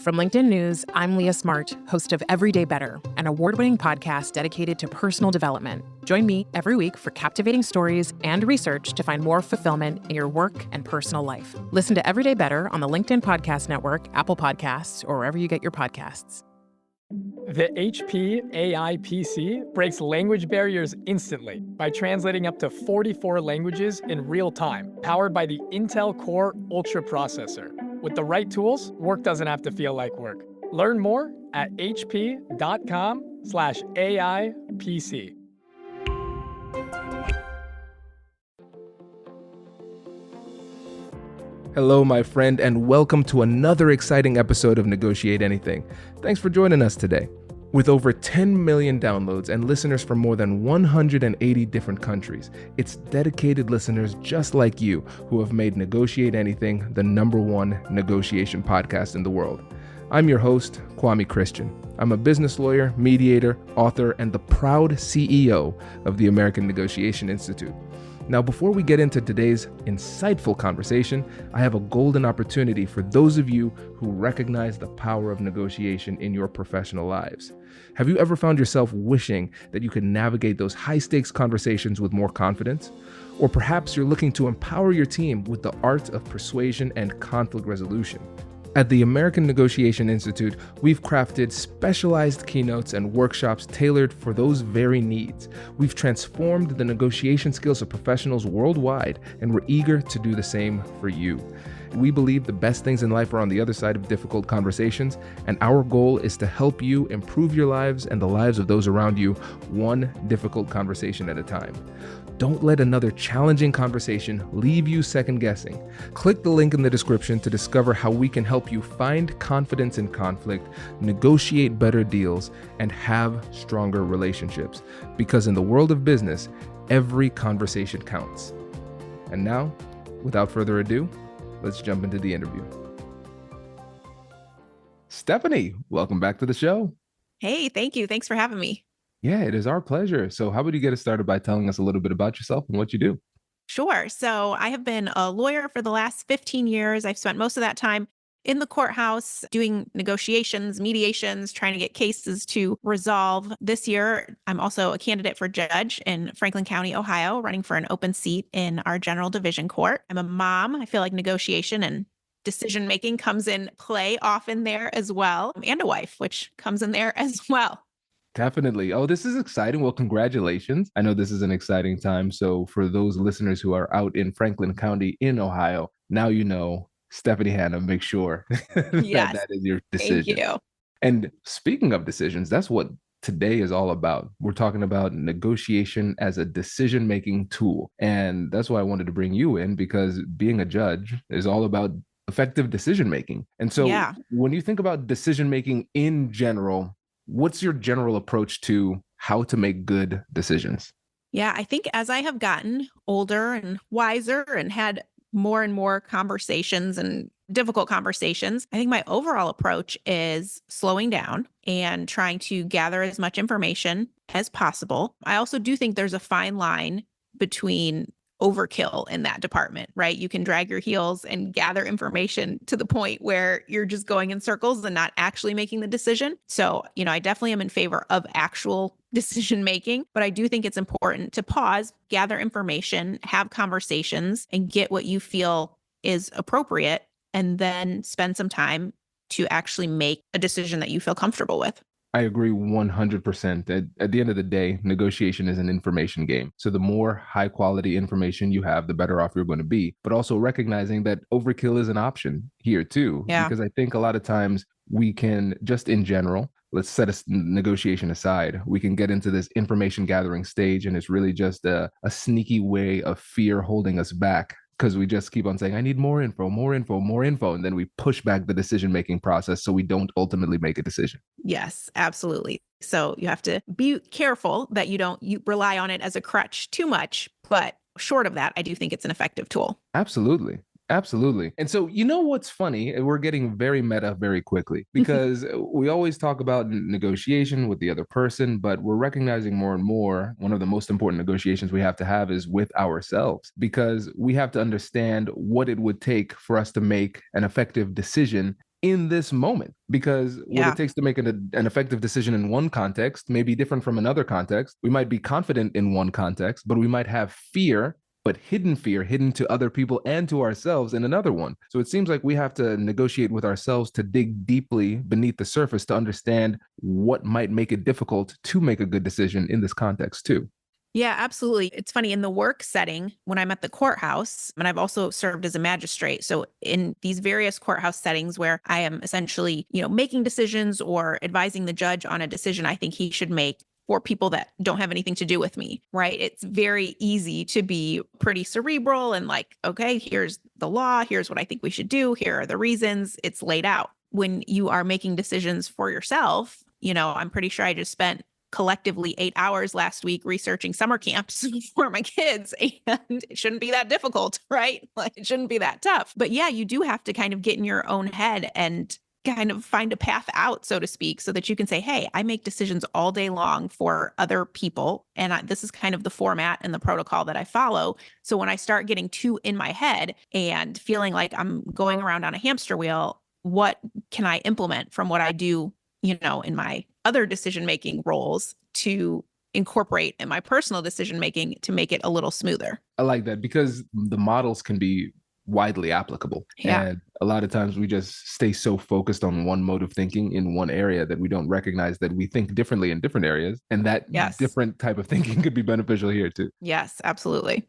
From LinkedIn News, I'm Leah Smart, host of Everyday Better, an award-winning podcast dedicated to personal development. Join me every week for captivating stories and research to find more fulfillment in your work and personal life. Listen to Everyday Better on the LinkedIn Podcast Network, Apple Podcasts, or wherever you get your podcasts. The HP AI PC breaks language barriers instantly by translating up to 44 languages in real time, powered by the Intel Core Ultra processor. With the right tools, work doesn't have to feel like work. Learn more at hp.com/AI PC. Hello, my friend, and welcome to another exciting episode of Negotiate Anything. Thanks for joining us today. With over 10 million downloads and listeners from more than 180 different countries, it's dedicated listeners just like you who have made Negotiate Anything the #1 negotiation podcast in the world. I'm your host, Kwame Christian. I'm a business lawyer, mediator, author, and the proud CEO of the American Negotiation Institute. Now, before we get into today's insightful conversation, I have a golden opportunity for those of you who recognize the power of negotiation in your professional lives. Have you ever found yourself wishing that you could navigate those high-stakes conversations with more confidence? Or perhaps you're looking to empower your team with the art of persuasion and conflict resolution. At the American Negotiation Institute, we've crafted specialized keynotes and workshops tailored for those very needs. We've transformed the negotiation skills of professionals worldwide, and we're eager to do the same for you. We believe the best things in life are on the other side of difficult conversations, and our goal is to help you improve your lives and the lives of those around you, one difficult conversation at a time. Don't let another challenging conversation leave you second guessing. Click the link in the description to discover how we can help you find confidence in conflict, negotiate better deals, and have stronger relationships. Because in the world of business, every conversation counts. And now, without further ado, let's jump into the interview. Stephanie, welcome back to the show. Hey, thank you. Thanks for having me. Yeah, it is our pleasure. So how about you get us started by telling us a little bit about yourself and what you do? Sure. So I have been a lawyer for the last 15 years. I've spent most of that time in the courthouse doing negotiations, mediations, trying to get cases to resolve. This year, I'm also a candidate for judge in Franklin County, Ohio, running for an open seat in our general division court. I'm a mom. I feel like negotiation and decision-making comes in play often there as well, and a wife, which comes in there as well. Definitely. Oh, this is exciting. Well, congratulations. I know this is an exciting time. So for those listeners who are out in Franklin County in Ohio, now you know Stephanie Hanna, make sure Yes. that is your decision. Thank you. And speaking of decisions, that's what today is all about. We're talking about negotiation as a decision-making tool. And that's why I wanted to bring you in, because being a judge is all about effective decision-making. And so when you think about decision-making in general, what's your general approach to how to make good decisions? Yeah, I think as I have gotten older and wiser and had more and more conversations and difficult conversations, I think my overall approach is slowing down and trying to gather as much information as possible. I also do think there's a fine line between overkill in that department, right? You can drag your heels and gather information to the point where you're just going in circles and not actually making the decision. So, I definitely am in favor of actual decision making, but I do think it's important to pause, gather information, have conversations, and get what you feel is appropriate, and then spend some time to actually make a decision that you feel comfortable with. I agree 100%. At the end of the day, negotiation is an information game. So the more high quality information you have, the better off you're going to be. But also recognizing that overkill is an option here too. Yeah. Because I think a lot of times we can, just in general, let's set a negotiation aside. We can get into this information gathering stage, and it's really just a sneaky way of fear holding us back, because we just keep on saying, I need more info, more info, more info. And then we push back the decision-making process so we don't ultimately make a decision. Yes, absolutely. So you have to be careful that you rely on it as a crutch too much. But short of that, I do think it's an effective tool. Absolutely. Absolutely. And so, you know what's funny? We're getting very meta very quickly, because we always talk about negotiation with the other person, but we're recognizing more and more one of the most important negotiations we have to have is with ourselves, because we have to understand what it would take for us to make an effective decision in this moment, because what Yeah. it takes to make an effective decision in one context may be different from another context. We might be confident in one context, but we might have fear, but hidden fear, hidden to other people and to ourselves in another one. So it seems like we have to negotiate with ourselves to dig deeply beneath the surface to understand what might make it difficult to make a good decision in this context too. Yeah, absolutely. It's funny in the work setting when I'm at the courthouse, and I've also served as a magistrate. So in these various courthouse settings where I am essentially, making decisions or advising the judge on a decision I think he should make for people that don't have anything to do with me, right? It's very easy to be pretty cerebral and like, okay, here's the law, here's what I think we should do, here are the reasons, it's laid out. When you are making decisions for yourself, I'm pretty sure I just spent collectively 8 hours last week researching summer camps for my kids, and it shouldn't be that difficult, right? Like it shouldn't be that tough. But yeah, you do have to kind of get in your own head and kind of find a path out, so to speak, so that you can say, hey, I make decisions all day long for other people. And this is kind of the format and the protocol that I follow. So when I start getting too in my head and feeling like I'm going around on a hamster wheel, what can I implement from what I do, in my other decision-making roles to incorporate in my personal decision-making to make it a little smoother? I like that because the models can be widely applicable. Yeah. And a lot of times we just stay so focused on one mode of thinking in one area that we don't recognize that we think differently in different areas. And that Yes. different type of thinking could be beneficial here too. Yes, absolutely.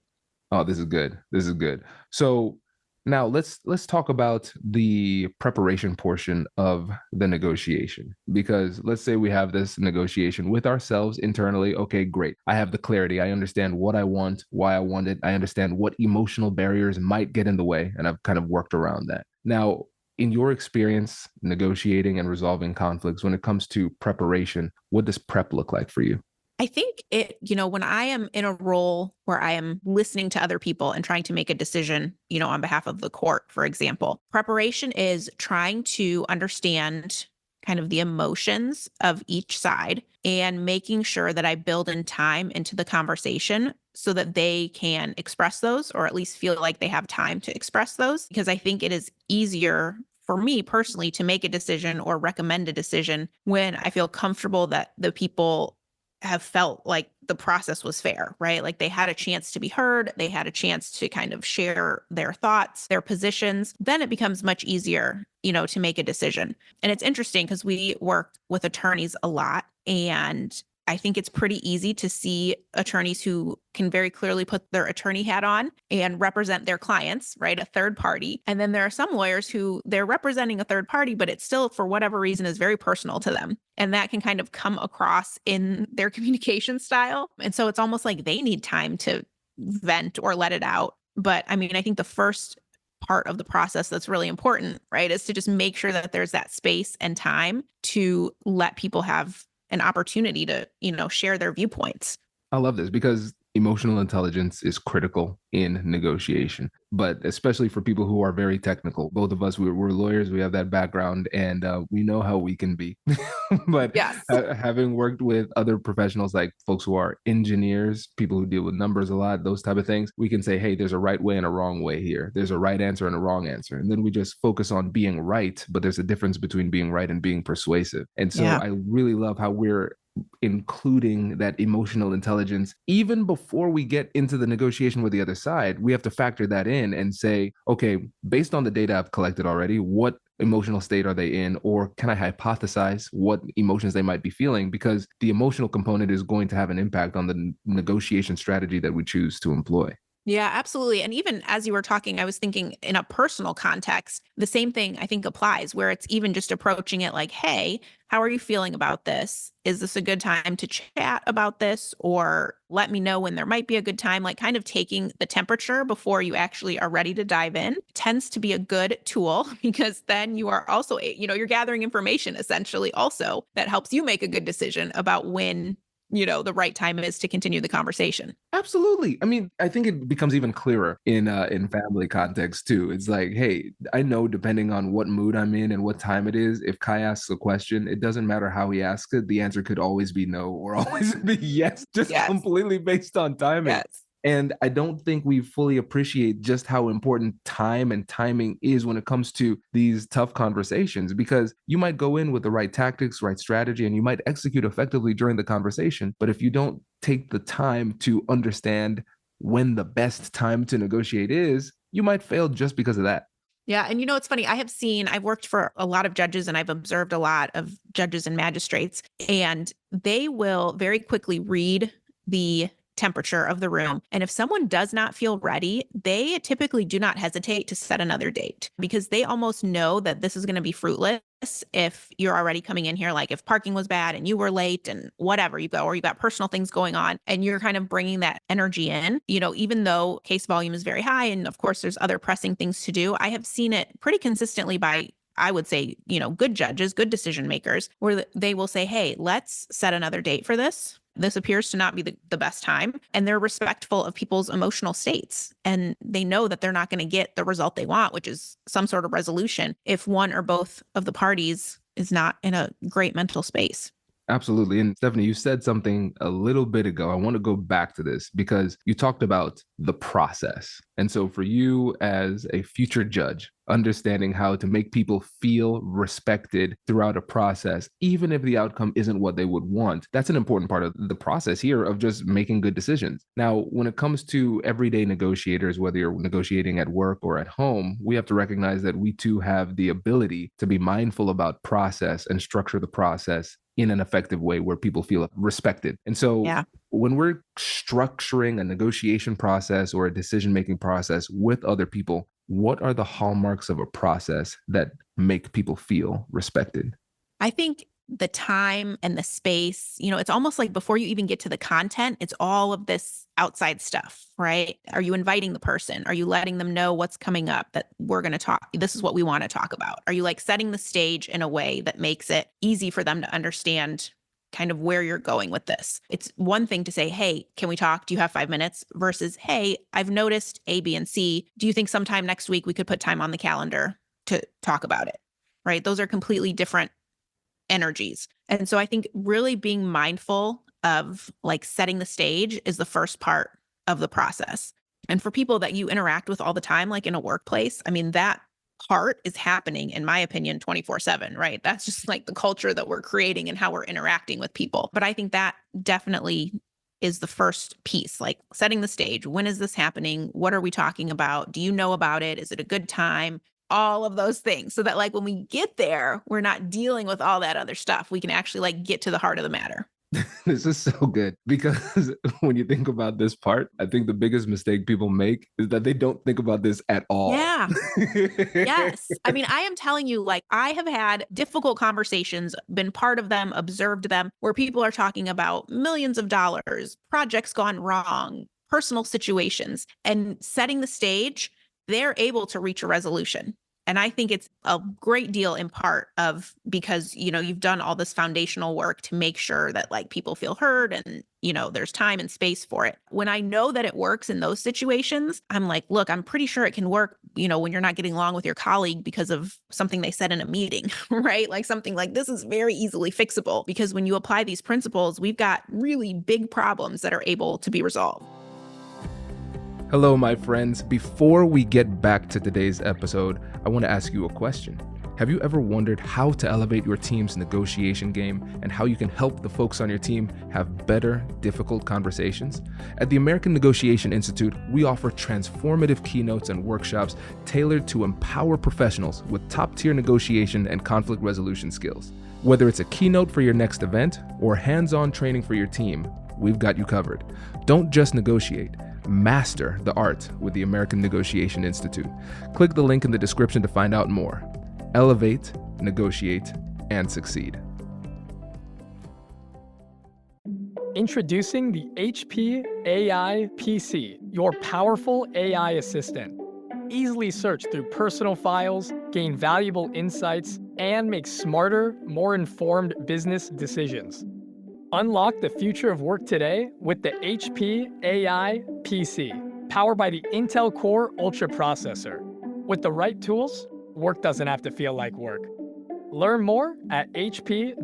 Oh, this is good. This is good. So now let's talk about the preparation portion of the negotiation, because let's say we have this negotiation with ourselves internally. Okay, great. I have the clarity. I understand what I want, why I want it. I understand what emotional barriers might get in the way, and I've kind of worked around that. Now, in your experience negotiating and resolving conflicts, when it comes to preparation, what does prep look like for you? I think when I am in a role where I am listening to other people and trying to make a decision, on behalf of the court, for example, preparation is trying to understand kind of the emotions of each side and making sure that I build in time into the conversation so that they can express those, or at least feel like they have time to express those. Because I think it is easier for me personally to make a decision or recommend a decision when I feel comfortable that the people have felt like the process was fair, right? Like they had a chance to be heard. They had a chance to kind of share their thoughts, their positions. Then it becomes much easier, to make a decision. And it's interesting because we work with attorneys a lot, and I think it's pretty easy to see attorneys who can very clearly put their attorney hat on and represent their clients, right? A third party. And then there are some lawyers who they're representing a third party, but it still, for whatever reason, is very personal to them. And that can kind of come across in their communication style. And so it's almost like they need time to vent or let it out. But I mean, I think the first part of the process that's really important, right, is to just make sure that there's that space and time to let people have an opportunity to, share their viewpoints. I love this because emotional intelligence is critical in negotiation, but especially for people who are very technical. Both of us, we're lawyers, we have that background, and we know how we can be. But Yes. Having worked with other professionals, like folks who are engineers, people who deal with numbers a lot, those type of things, we can say, hey, there's a right way and a wrong way here. There's a right answer and a wrong answer. And then we just focus on being right, but there's a difference between being right and being persuasive. And so Yeah. I really love how we're including that emotional intelligence even before we get into the negotiation with the other side. We have to factor that in and say, okay, based on the data I've collected already, what emotional state are they in? Or can I hypothesize what emotions they might be feeling? Because the emotional component is going to have an impact on the negotiation strategy that we choose to employ. Yeah, absolutely. And even as you were talking, I was thinking in a personal context, the same thing I think applies, where it's even just approaching it like, hey, how are you feeling about this? Is this a good time to chat about this? Or let me know when there might be a good time, like kind of taking the temperature before you actually are ready to dive in tends to be a good tool, because then you are also, you're gathering information essentially also that helps you make a good decision about when the right time is to continue the conversation. Absolutely. I mean, I think it becomes even clearer in family context too. It's like, hey, I know depending on what mood I'm in and what time it is, if Kai asks a question, it doesn't matter how he asks it. The answer could always be no or always be yes, just Yes. completely based on timing. Yes. And I don't think we fully appreciate just how important time and timing is when it comes to these tough conversations, because you might go in with the right tactics, right strategy, and you might execute effectively during the conversation. But if you don't take the time to understand when the best time to negotiate is, you might fail just because of that. Yeah. And it's funny. I've worked for a lot of judges and I've observed a lot of judges and magistrates, and they will very quickly read the temperature of the room. And if someone does not feel ready, they typically do not hesitate to set another date, because they almost know that this is going to be fruitless if you're already coming in here, like if parking was bad and you were late and whatever you go, or you got personal things going on and you're kind of bringing that energy in, even though case volume is very high. And of course, there's other pressing things to do. I have seen it pretty consistently by, I would say, good judges, good decision makers, where they will say, hey, let's set another date for this. This appears to not be the best time. And they're respectful of people's emotional states. And they know that they're not going to get the result they want, which is some sort of resolution, if one or both of the parties is not in a great mental space. Absolutely. And Stephanie, you said something a little bit ago. I want to go back to this because you talked about the process. And so for you as a future judge, understanding how to make people feel respected throughout a process, even if the outcome isn't what they would want, that's an important part of the process here of just making good decisions. Now, when it comes to everyday negotiators, whether you're negotiating at work or at home, we have to recognize that we too have the ability to be mindful about process and structure the process in an effective way where people feel respected. And so when we're structuring a negotiation process or a decision-making process with other people, what are the hallmarks of a process that make people feel respected? I think the time and the space, it's almost like before you even get to the content, it's all of this outside stuff, right? Are you inviting the person? Are you letting them know what's coming up, that we're going to talk? This is what we want to talk about. Are you setting the stage in a way that makes it easy for them to understand kind of where you're going with this? It's one thing to say, hey, can we talk? Do you have 5 minutes? Versus, hey, I've noticed A, B, and C. Do you think sometime next week we could put time on the calendar to talk about it? Right? Those are completely different energies. And so I think really being mindful of setting the stage is the first part of the process. And for people that you interact with all the time, like in a workplace, I mean, that part is happening, in my opinion, 24/7, right? That's just the culture that we're creating and how we're interacting with people. But I think that definitely is the first piece, setting the stage. When is this happening? What are we talking about? Do you know about it? Is it a good time? All of those things, so that when we get there, we're not dealing with all that other stuff. We can actually get to the heart of the matter. This is so good, because when you think about this part, I think the biggest mistake people make is that they don't think about this at all. Yeah. Yes. I mean, I am telling you, I have had difficult conversations, been part of them, observed them, where people are talking about millions of dollars, projects gone wrong, personal situations, and setting the stage, they're able to reach a resolution. And I think it's a great deal in part of because, you've done all this foundational work to make sure that people feel heard and, there's time and space for it. When I know that it works in those situations, I'm like, look, I'm pretty sure it can work, when you're not getting along with your colleague because of something they said in a meeting, right? Something like this is very easily fixable, because when you apply these principles, we've got really big problems that are able to be resolved. Hello, my friends. Before we get back to today's episode, I want to ask you a question. Have you ever wondered how to elevate your team's negotiation game and how you can help the folks on your team have better, difficult conversations? At the American Negotiation Institute, we offer transformative keynotes and workshops tailored to empower professionals with top-tier negotiation and conflict resolution skills. Whether it's a keynote for your next event or hands-on training for your team, we've got you covered. Don't just negotiate. Master the art with the American Negotiation Institute. Click the link in the description to find out more. Elevate, negotiate, and succeed. Introducing the HP AI PC, your powerful AI assistant. Easily search through personal files, gain valuable insights, and make smarter, more informed business decisions. Unlock the future of work today with the HP AI PC, powered by the Intel Core Ultra processor. With the right tools, work doesn't have to feel like work. Learn more at hp.com/AIPC.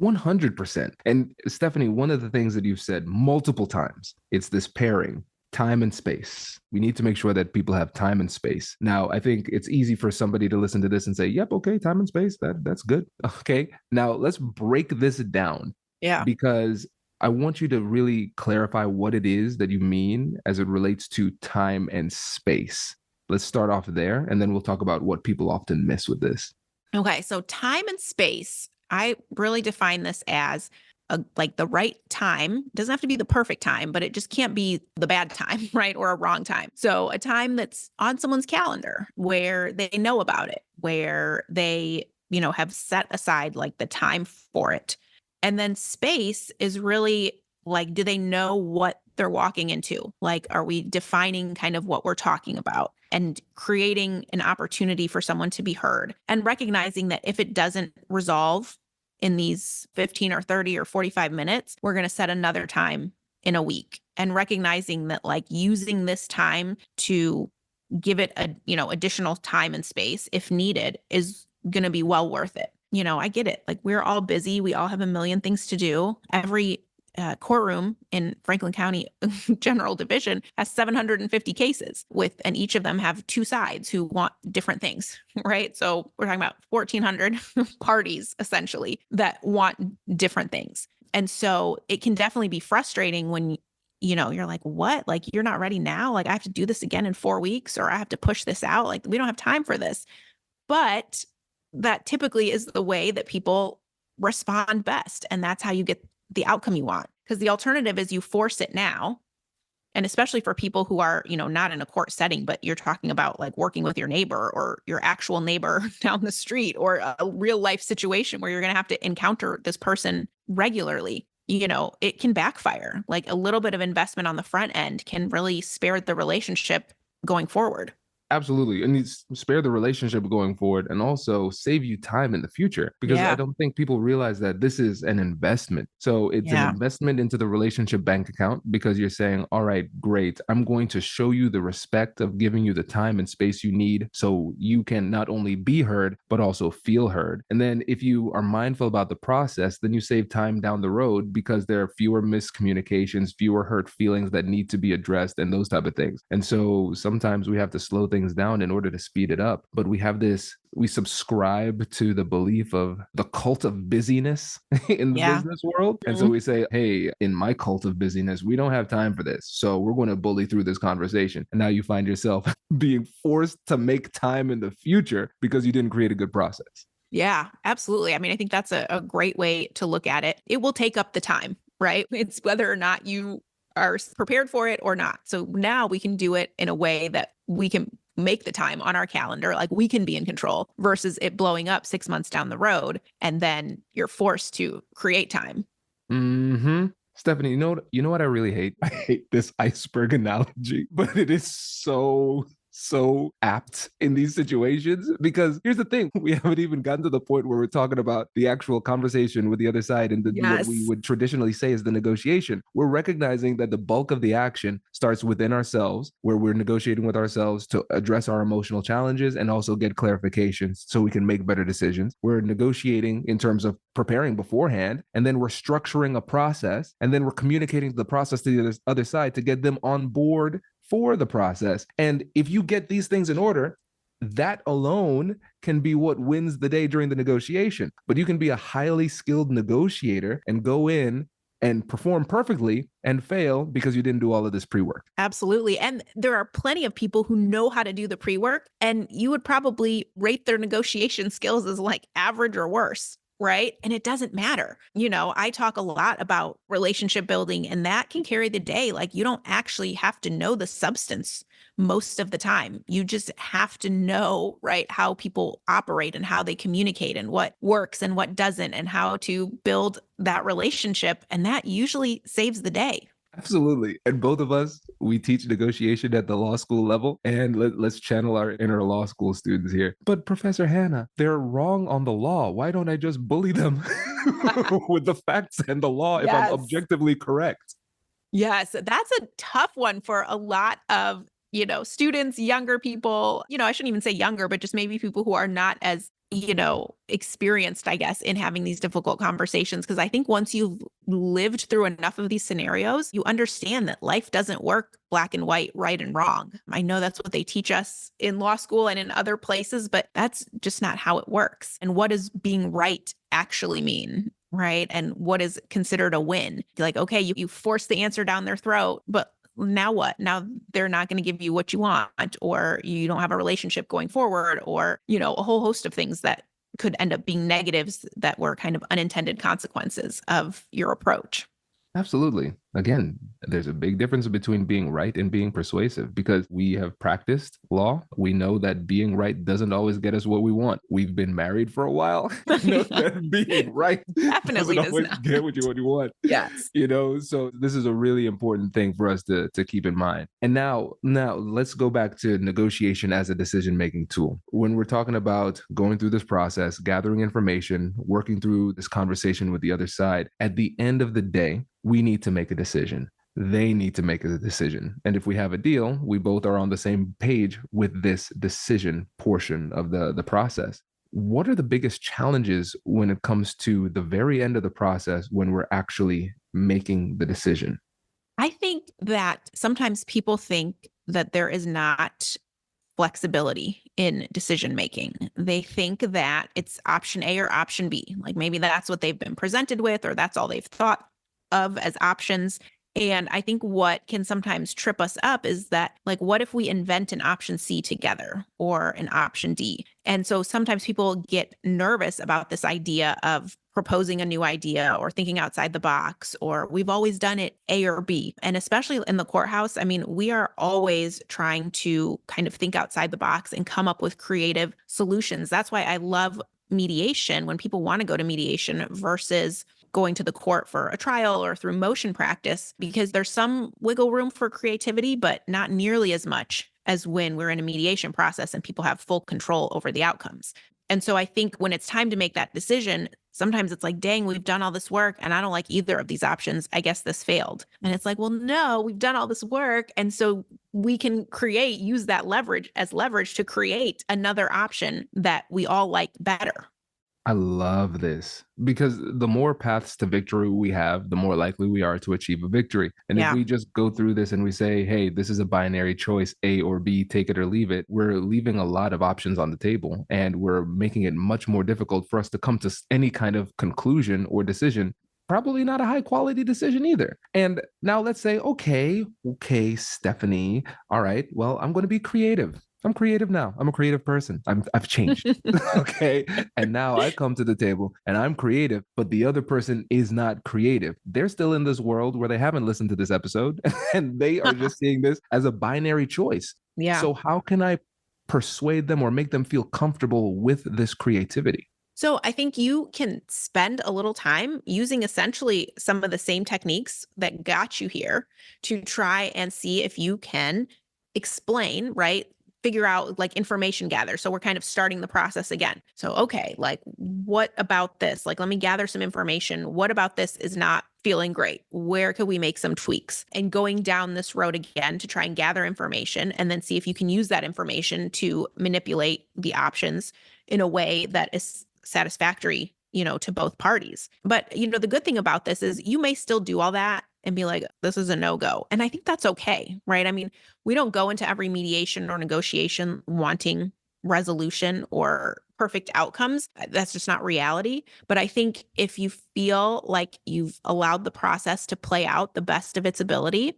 100%. And Stephanie, one of the things that you've said multiple times, it's this pairing. Time and space. We need to make sure that people have time and space. Now, I think it's easy for somebody to listen to this and say, yep, okay, time and space, that's good. Okay. Now let's break this down. Yeah. Because I want you to really clarify what it is that you mean as it relates to time and space. Let's start off there, and then we'll talk about what people often miss with this. Okay. So time and space, I really define this as like the right time. It doesn't have to be the perfect time, but it just can't be the bad time, right? Or a wrong time. So a time that's on someone's calendar where they know about it, where they, have set aside like the time for it. And then space is really like, do they know what they're walking into? Like, are we defining kind of what we're talking about and creating an opportunity for someone to be heard and recognizing that if it doesn't resolve in these 15 or 30 or 45 minutes, we're going to set another time in a week, and recognizing that like using this time to give it additional time and space if needed is going to be well worth it. I get it. Like, we're all busy. We all have a million things to do. Every courtroom in Franklin County General Division has 750 cases and each of them have two sides who want different things, right? So we're talking about 1,400 parties essentially that want different things. And so it can definitely be frustrating when, you're like, what? Like, you're not ready now? Like, I have to do this again in 4 weeks, or I have to push this out. Like, we don't have time for this. But that typically is the way that people respond best. And that's how you get the outcome you want. Because the alternative is you force it now. And especially for people who are, not in a court setting, but you're talking about like working with your neighbor or your actual neighbor down the street, or a real life situation where you're going to have to encounter this person regularly. It can backfire. Like, a little bit of investment on the front end can really spare the relationship going forward. Absolutely. And spare the relationship going forward, and also save you time in the future, because I don't think people realize that this is an investment. So it's an investment into the relationship bank account, because you're saying, all right, great. I'm going to show you the respect of giving you the time and space you need so you can not only be heard, but also feel heard. And then if you are mindful about the process, then you save time down the road, because there are fewer miscommunications, fewer hurt feelings that need to be addressed, and those type of things. And so sometimes we have to slow things down in order to speed it up. But we subscribe to the belief of the cult of busyness in the business world. And so we say, hey, in my cult of busyness, we don't have time for this. So we're going to bully through this conversation. And now you find yourself being forced to make time in the future because you didn't create a good process. Yeah, absolutely. I mean, I think that's a great way to look at it. It will take up the time, right? It's whether or not you are prepared for it or not. So now we can do it in a way that we can make the time on our calendar, like we can be in control, versus it blowing up 6 months down the road and then you're forced to create time. Mm-hmm. Stephanie, you know what I really hate? I hate this iceberg analogy, but it is so apt in these situations, because here's the thing. We haven't even gotten to the point where we're talking about the actual conversation with the other side and what we would traditionally say is the negotiation. We're recognizing that the bulk of the action starts within ourselves, where we're negotiating with ourselves to address our emotional challenges and also get clarifications so we can make better decisions. We're negotiating in terms of preparing beforehand, and then we're structuring a process, and then we're communicating the process to the other side to get them on board for the process. And if you get these things in order, that alone can be what wins the day during the negotiation. But you can be a highly skilled negotiator and go in and perform perfectly and fail because you didn't do all of this pre-work. Absolutely. And there are plenty of people who know how to do the pre-work, and you would probably rate their negotiation skills as like average or worse. Right. And it doesn't matter. I talk a lot about relationship building, and that can carry the day. Like, you don't actually have to know the substance most of the time. You just have to know, right, how people operate and how they communicate and what works and what doesn't, and how to build that relationship. And that usually saves the day. Absolutely. And both of us, we teach negotiation at the law school level, and let's channel our inner law school students here. But Professor Hanna, they're wrong on the law. Why don't I just bully them with the facts and the law if I'm objectively correct? Yes, that's a tough one for a lot of, students, younger people, I shouldn't even say younger, but just maybe people who are not as experienced, I guess, in having these difficult conversations. Because I think once you've lived through enough of these scenarios, you understand that life doesn't work black and white, right and wrong. I know that's what they teach us in law school and in other places, but that's just not how it works. And what does being right actually mean? Right. And what is considered a win? Like, okay, you force the answer down their throat, but now what? Now they're not going to give you what you want, or you don't have a relationship going forward, or, a whole host of things that could end up being negatives that were kind of unintended consequences of your approach. Absolutely. Again, there's a big difference between being right and being persuasive, because we have practiced law. We know that being right doesn't always get us what we want. We've been married for a while. Know that being right Definitely doesn't always not. get what you want. Yes. So this is a really important thing for us to keep in mind. And now let's go back to negotiation as a decision-making tool. When we're talking about going through this process, gathering information, working through this conversation with the other side, at the end of the day, we need to make a decision. They need to make a decision. And if we have a deal, we both are on the same page with this decision portion of the process. What are the biggest challenges when it comes to the very end of the process when we're actually making the decision? I think that sometimes people think that there is not flexibility in decision making. They think that it's option A or option B. Like maybe that's what they've been presented with, or that's all they've thought of as options. And I think what can sometimes trip us up is that, like, what if we invent an option C together or an option D? And so sometimes people get nervous about this idea of proposing a new idea or thinking outside the box, or we've always done it A or B. And especially in the courthouse, I mean, we are always trying to kind of think outside the box and come up with creative solutions. That's why I love mediation, when people want to go to mediation versus going to the court for a trial or through motion practice, because there's some wiggle room for creativity, but not nearly as much as when we're in a mediation process and people have full control over the outcomes. And so I think when it's time to make that decision, sometimes it's like, dang, we've done all this work and I don't like either of these options. I guess this failed. And it's like, well, no, we've done all this work. And so we can use that leverage to create another option that we all like better. I love this, because the more paths to victory we have, the more likely we are to achieve a victory. And if we just go through this and we say, hey, this is a binary choice, A or B, take it or leave it, we're leaving a lot of options on the table, and we're making it much more difficult for us to come to any kind of conclusion or decision. Probably not a high quality decision either. And now let's say, okay, Stephanie, all right, well, I'm going to be creative. I'm creative now. I'm a creative person. I've changed. Okay. And now I come to the table and I'm creative, but the other person is not creative. They're still in this world where they haven't listened to this episode and they are just seeing this as a binary choice. Yeah. So how can I persuade them or make them feel comfortable with this creativity? So I think you can spend a little time using essentially some of the same techniques that got you here to try and see if you can explain, right? Figure out, like, information gather. So we're kind of starting the process again. So, okay, like, what about this? Like, let me gather some information. What about this is not feeling great? Where could we make some tweaks? And going down this road again to try and gather information, and then see if you can use that information to manipulate the options in a way that is satisfactory, to both parties. But, the good thing about this is you may still do all that and be like, this is a no-go. And I think that's okay, right? I mean, we don't go into every mediation or negotiation wanting resolution or perfect outcomes. That's just not reality. But I think if you feel like you've allowed the process to play out the best of its ability,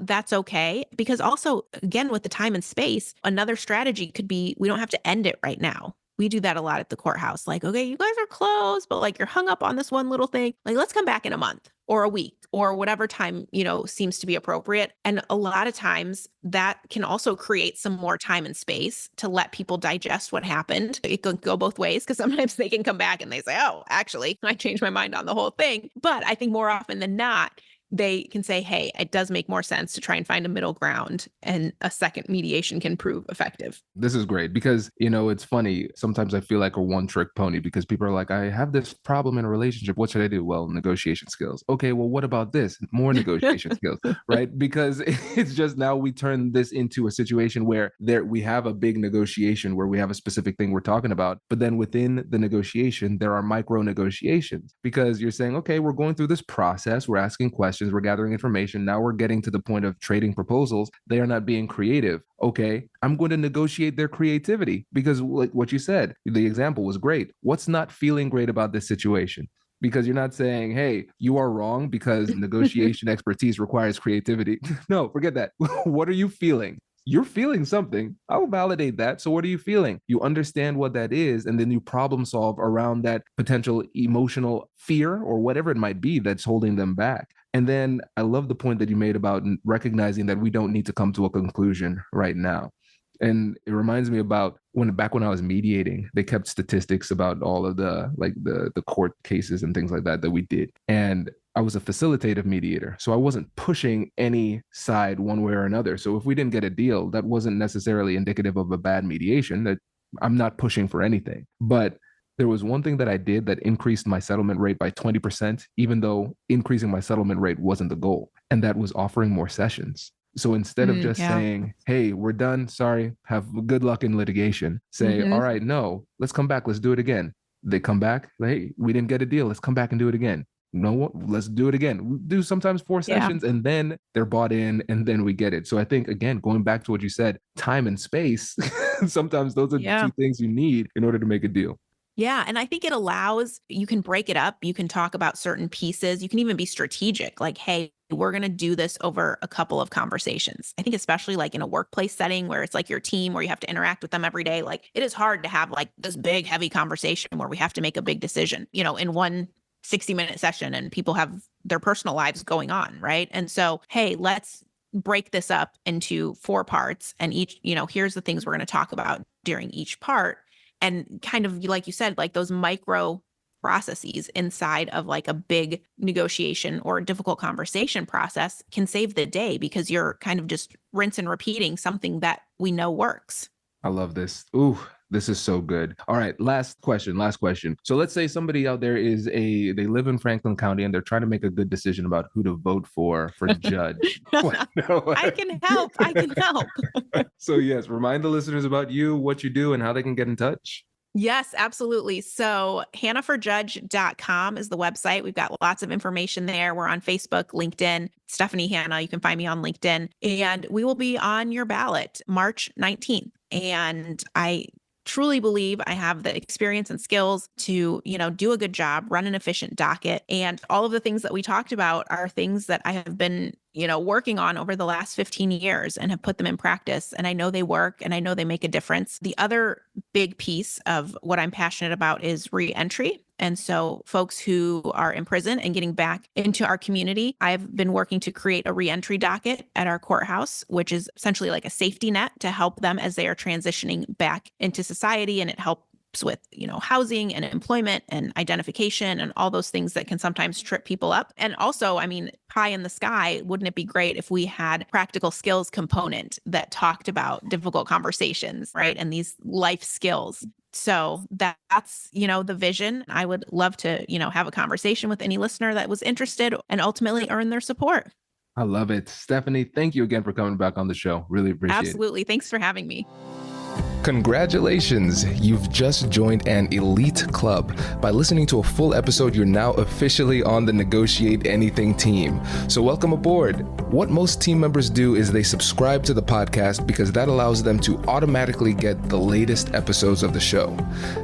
that's okay. Because also, again, with the time and space, another strategy could be, we don't have to end it right now. We do that a lot at the courthouse. Like, okay, you guys are close, but like you're hung up on this one little thing. Like, let's come back in a month or a week or whatever time, seems to be appropriate. And a lot of times that can also create some more time and space to let people digest what happened. It can go both ways, because sometimes they can come back and they say, oh, actually, I changed my mind on the whole thing. But I think more often than not, they can say, hey, it does make more sense to try and find a middle ground, and a second mediation can prove effective. This is great because, it's funny. Sometimes I feel like a one-trick pony because people are like, I have this problem in a relationship. What should I do? Well, negotiation skills. Okay, well, what about this? More negotiation skills, right? Because it's just now we turn this into a situation where we have a big negotiation where we have a specific thing we're talking about. But then within the negotiation, there are micro negotiations because you're saying, okay, we're going through this process. We're asking questions. We're gathering information. Now we're getting to the point of trading proposals. They are not being creative. Okay, I'm going to negotiate their creativity because, like what you said, the example was great. What's not feeling great about this situation? Because you're not saying, hey, you are wrong because negotiation expertise requires creativity. No, forget that. What are you feeling? You're feeling something. I'll validate that. So what are you feeling? You understand what that is, and then you problem solve around that potential emotional fear or whatever it might be that's holding them back. And then I love the point that you made about recognizing that we don't need to come to a conclusion right now. And it reminds me about back when I was mediating, they kept statistics about all of the court cases and things like that we did. And I was a facilitative mediator, so I wasn't pushing any side one way or another. So if we didn't get a deal, that wasn't necessarily indicative of a bad mediation. That I'm not pushing for anything. But there was one thing that I did that increased my settlement rate by 20%, even though increasing my settlement rate wasn't the goal. And that was offering more sessions. So instead of just saying, hey, we're done, sorry, have good luck in litigation, say, all right, no, let's come back, let's do it again. They come back, hey, we didn't get a deal, let's come back and do it again. No, let's do it again. We do sometimes 4 sessions and then they're bought in and then we get it. So I think, again, going back to what you said, time and space, sometimes those are the 2 things you need in order to make a deal. Yeah. And I think it allows, you can break it up. You can talk about certain pieces. You can even be strategic, like, hey, we're going to do this over a couple of conversations. I think especially like in a workplace setting where it's like your team, where you have to interact with them every day. Like it is hard to have like this big, heavy conversation where we have to make a big decision, in one 60-minute session, and people have their personal lives going on. Right. And so, hey, let's break this up into 4 parts, and each, here's the things we're going to talk about during each part. And kind of like you said, like those micro processes inside of like a big negotiation or difficult conversation process can save the day because you're kind of just rinse and repeating something that we know works. I love this. Ooh, this is so good. All right, last question. So let's say somebody out there they live in Franklin County and they're trying to make a good decision about who to vote for judge. No. I can help. So yes, remind the listeners about you, what you do, and how they can get in touch. Yes, absolutely. So hannaforjudge.com is the website. We've got lots of information there. We're on Facebook, LinkedIn, Stephanie Hanna. You can find me on LinkedIn, and we will be on your ballot March 19th. And I truly believe I have the experience and skills to, do a good job, run an efficient docket. And all of the things that we talked about are things that I have been, working on over the last 15 years and have put them in practice. And I know they work and I know they make a difference. The other big piece of what I'm passionate about is re-entry. And so folks who are in prison and getting back into our community, I've been working to create a re-entry docket at our courthouse, which is essentially like a safety net to help them as they are transitioning back into society. And it helps with, housing and employment and identification and all those things that can sometimes trip people up. And also, pie in the sky, wouldn't it be great if we had practical skills component that talked about difficult conversations, right? And these life skills. So that's, the vision. I would love to, have a conversation with any listener that was interested and ultimately earn their support. I love it. Stephanie, thank you again for coming back on the show. Really appreciate it. Absolutely. Thanks for having me. Congratulations! You've just joined an elite club. By listening to a full episode, you're now officially on the Negotiate Anything team. So welcome aboard. What most team members do is they subscribe to the podcast because that allows them to automatically get the latest episodes of the show.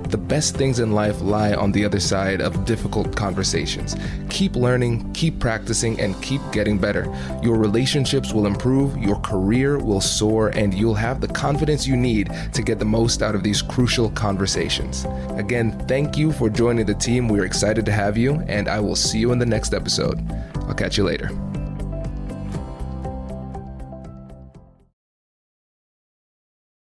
The best things in life lie on the other side of difficult conversations. Keep learning, keep practicing, and keep getting better. Your relationships will improve, your career will soar, and you'll have the confidence you need to get the most out of these crucial conversations. Again, thank you for joining the team. We're excited to have you, and I will see you in the next episode. I'll catch you later.